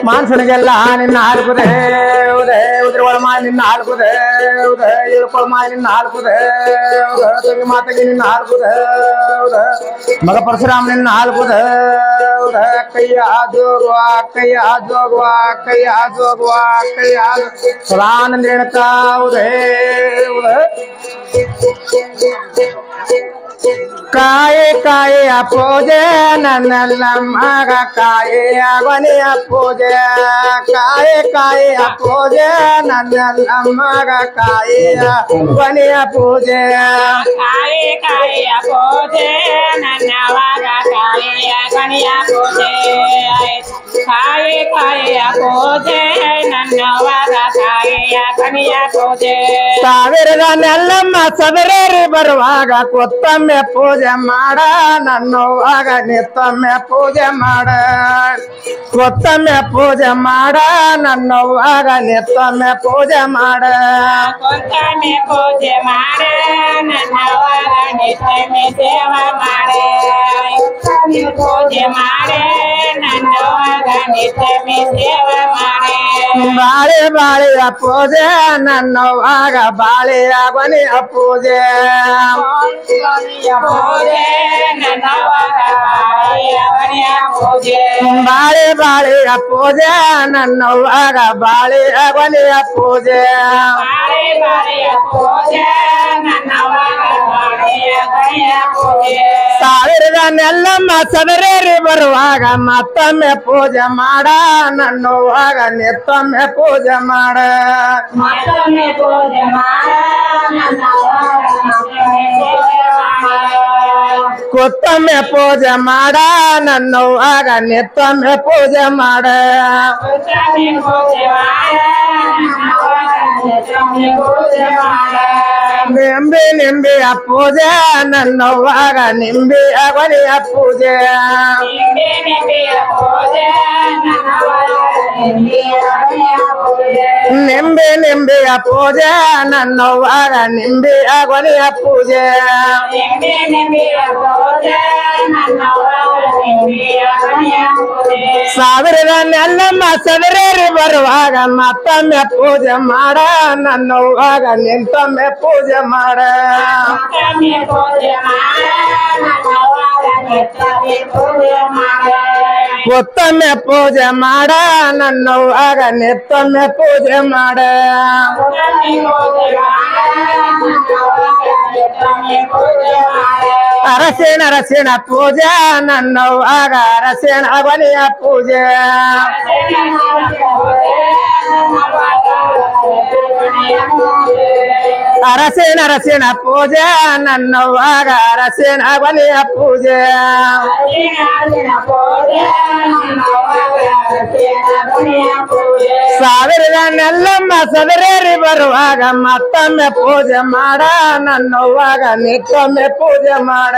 ಮಾನ್ಸನಿಗೆಲ್ಲ ನಿನ್ನ ಹಾಲ್ಕುದೆ ಉದೇ ಉದ್ರವಳ ಮಾಯ ನಿನ್ನ ಹಾಲ್ಕುದೆ ಉದೇ ಇಳ್ಕೊಳ ಮಾಯ ನಿನ್ನ ಹಾಲ್ಕುದೆ ತಂಗಿ ಮಾತಗಿ ನಿನ್ನ ಹಾಲ್ಕುದೆ ಉದ ಮಗ ಪರಶುರಾಮ ನಿನ್ನ ಹಾಲ್ಕುದೆ ಉದ ಕೈಯ ಜೋಗುವ ಕೈಯ ಜೋಗುವ ಕೈಯ ಜೋಗುವ ಕೈಯ ಸದಾನಂದ ರೇಣುಕ ಉದೇ ಉದ ಕಾಯೆ ಕಾಯ ಪೂಜೆ ನನ್ನೆಲ್ಲ ಮಗ ಕಾಯೆ ಅವನಿಯ ಪೂಜೆ ಕಾಯೆ ಕಾಯ ಪೂಜೆ ನನ್ನೆಲ್ಲ ಮಗ ಕಾಯೆ ಅವನಿಯ ಪೂಜೆ ಕಾಯೆ ಕಾಯ ಪೂಜೆ ನನ್ನ ಮಗ ಕಾಯೆ ಅವನಿಯ ಪೂಜೆ ಕಾಯೆ ಕಾಯ ಪೂಜೆ ನನ್ನ ಮಗ ಕಾಯೆ ಅವನಿಯ ಪೂಜೆ ಸಾವಿರದ ನೆಲ್ಲಮ್ಮ ಸದರೇರಿ ಬರುವಾಗ ಕೊತ್ತೊಮ್ಮೆ ಪೂಜೆ ಮಾಡ ನನ್ನವಾಗ ನಿತ್ತೊಮ್ಮೆ ಪೂಜೆ ಮಾಡ ಕೊತ್ತೊಮ್ಮೆ ಪೂಜೆ ಮಾಡ ನನ್ನವಾಗ ನಿತ್ತೊಮ್ಮೆ ಪೂಜೆ ಮಾಡ ಕೊತ್ತೊಮ್ಮೆ ಪೂಜೆ ಮಾಡ ನನ್ನವಾಗ ನಿತ್ತೊಮ್ಮೆ ಸೇವೆ ಮಾಡ ಪೂಜೆ ಮಾಡ ನನ್ನವಾಗ ನಿತ್ತೊಮ್ಮೆ ಸೇವೆ ಮಾಡ ಬಾಳೆ ಬಾಳೆಯ ಪೂಜೆ ನನ್ನವಾಗ ಬಾಳೆಯ ಕೊನೆಯ ಪೂಜೆ ಬಾಳೆ ಬಾಳೆಯ ಪೂಜೆ ನನ್ನವಾಗ ಬಾಳೆಯ ಕೊನೆಯ ಪೂಜೆ ಸಾವಿರದ ನೆಲ್ಲಮ್ಮ ಸದರೇರಿ ಬರುವಾಗ ಮತ್ತೊಮ್ಮೆ ಪೂಜೆ ಮಾಡ ನನ್ನವಾಗ ನಿತ್ತೊಮ್ಮೆ ಪೂಜೆ ಮಾಡ ಕೊತ್ತೊಮ್ಮೆ ಪೂಜೆ ಮಾಡ ನನ್ನವಾಗ ನಿತ್ತೊಮ್ಮೆ ಪೂಜೆ ಮಾಡ ನಿಂಬೆ ನಿಂಬೆಯ ಪೂಜೆ ನನ್ನವಾಗ ನಿಂಬೆಯ ಕೊನೆಯ ಪೂಜೆ ನಿಂಬೆ ನಿಂಬೆಯ ಪೂಜೆ ನನ್ನವಾಗ ನಿಂಬೆಯ ಕೊನೆಯ ಪೂಜೆ ಸಾವಿರದ ನೆಲ್ಲಮ್ಮ ಸದರೇರಿ ಬರುವಾಗ ಮತ್ತೊಮ್ಮೆ ಪೂಜೆ ಮಾಡ ನನ್ನವಾಗ ನಿಂತೊಮ್ಮೆ ಪೂಜೆ ಮಾಡ ಕೊತ್ತೊಮ್ಮೆ ಪೂಜೆ ಮಾಡ ನನ್ನವಾಗ ನಿತ್ತೊಮ್ಮೆ ಪೂಜೆ ಮಾಡ ಅರಸಿನ ಅರಸಿನ ಪೂಜೆ ನನ್ನವಾಗ ಅರಸಿನ ಕೊನೆಯ ಪೂಜೆ ಅರಸಿನ ಅರಸಿನ ಪೂಜೆ ನನ್ನವಾಗ ಅರಸಿನ ಕೊನೆಯ ಪೂಜೆ ಸಾವಿರದ ನೆಲ್ಲಮ್ಮ ಸದರೇರಿ ಬರುವಾಗ ಮತ್ತೊಮ್ಮೆ ಪೂಜೆ ಮಾಡ ನನ್ನವಾಗ ನಿತ್ತೊಮ್ಮೆ ಪೂಜೆ ಮಾಡ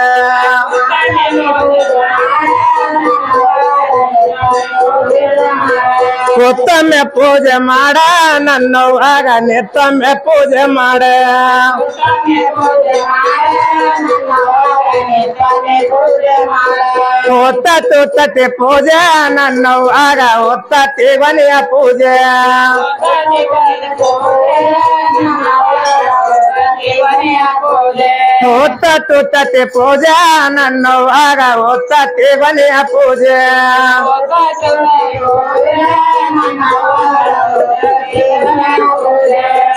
ಕೊತ್ತೊಮ್ಮೆ ಪೂಜೆ ಮಾಡ ನನ್ನವಾಗ ನಿತ್ತೊಮ್ಮೆ ಪೂಜೆ ಮಾಡ ಒತ್ತತ್ತು ತತ್ತಿ ಪೂಜೆ ನನ್ನವಾಗ ಒತ್ತತ್ತಿ ಕೊನೆಯ ಪೂಜೆ ಒತ್ತತ್ತು ತತ್ತಿ ಪೂಜೆ ನನ್ನವಾಗ ಒತ್ತತ್ತಿ ಕೊನೆಯ ಪೂಜೆ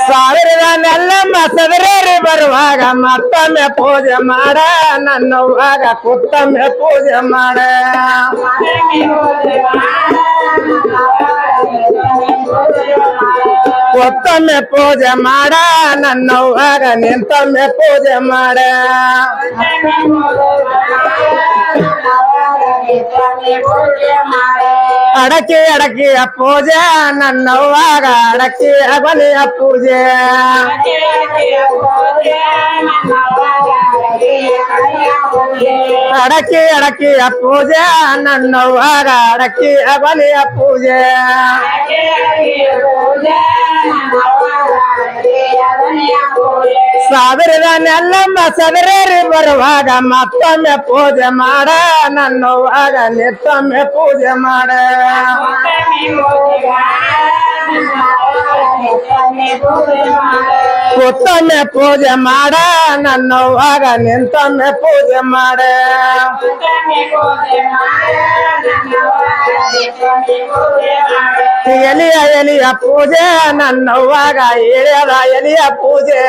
ಸಾವಿರದ ನೆಲ್ಲಮ್ಮ ಸದರೇರಿ ಬರುವಾಗ ಮತ್ತೊಮ್ಮೆ ಪೂಜೆ ಮಾಡ ನನ್ನವಾಗ ಕೊತ್ತೊಮ್ಮೆ ಪೂಜೆ ಮಾಡ ಕೊತ್ತೊಮ್ಮೆ ಪೂಜೆ ಮಾಡ ನನ್ನವಾಗ ನಿಂತೊಮ್ಮೆ ಪೂಜೆ ಮಾಡ ಅಡಕಿ ಅಡಕಿಯ ಪೂಜೆ ನನ್ನವಾಗ ಅಡಕಿಯ ಕೊನೆಯ ಪೂಜೆ ಅಡಕಿ ಅಡಕಿಯ ಪೂಜೆ ನನ್ನವಾಗ ಅಡಕಿಯ ಕೊನೆಯ ಪೂಜೆ ಸಾವಿರದ ನೆಲ್ಲಮ್ಮ ಸದರೇರಿ ಬರುವಾಗ ಮತ್ತೊಮ್ಮೆ ಪೂಜೆ ಮಾಡ ನನ್ನವಾಗ ನಿತ್ತೊಮ್ಮೆ ಪೂಜೆ ಮಾಡ ಕೂತೊಮ್ಮೆ ಪೂಜೆ ಮಾಡ ನನ್ನವ್ವಾಗ ನಿಂತೊಮ್ಮೆ ಪೂಜೆ ಮಾಡ ಎಲಿಯ ಎಲಿಯ ಪೂಜೆ ನನ್ನವ್ವಾಗ ಎಳೆಯದ ಎಲಿಯ ಪೂಜೆ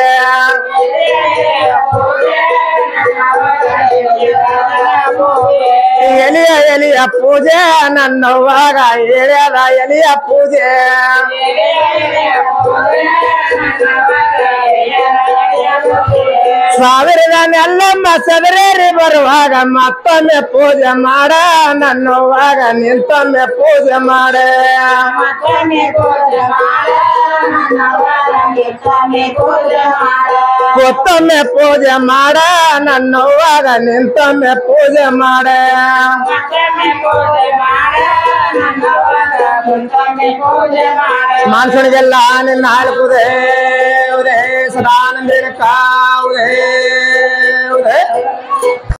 ಎಲಿಯ ಎಲಿಯ ಪೂಜೆ ನನ್ನವ್ವಾಗ ಎಳೆಯದ ಎಲಿಯ ಪೂಜೆ ಸಾವಿರದ ನೆಲ್ಲಮ್ಮ ಸದರೇರಿ ಬರುವಾಗ ಮತ್ತೊಮ್ಮೆ ಪೂಜೆ ಮಾಡ ನನ್ನವ್ವಾಗ ನಿಂತೊಮ್ಮೆ ಪೂಜೆ ಮಾಡ ಕೊತ್ತೊಮ್ಮೆ ಪೂಜೆ ಮಾಡ ನನ್ನವ್ವಾಗ ನಿಂತೊಮ್ಮೆ ಪೂಜೆ ಮಾಡ ಮಾನ್ಸಣಿಗೆಲ್ಲ ನಿನ್ನ ಹಾಳ್ಕುದೇ ಸದಾನಂದಿನ ಕಾವುದೇ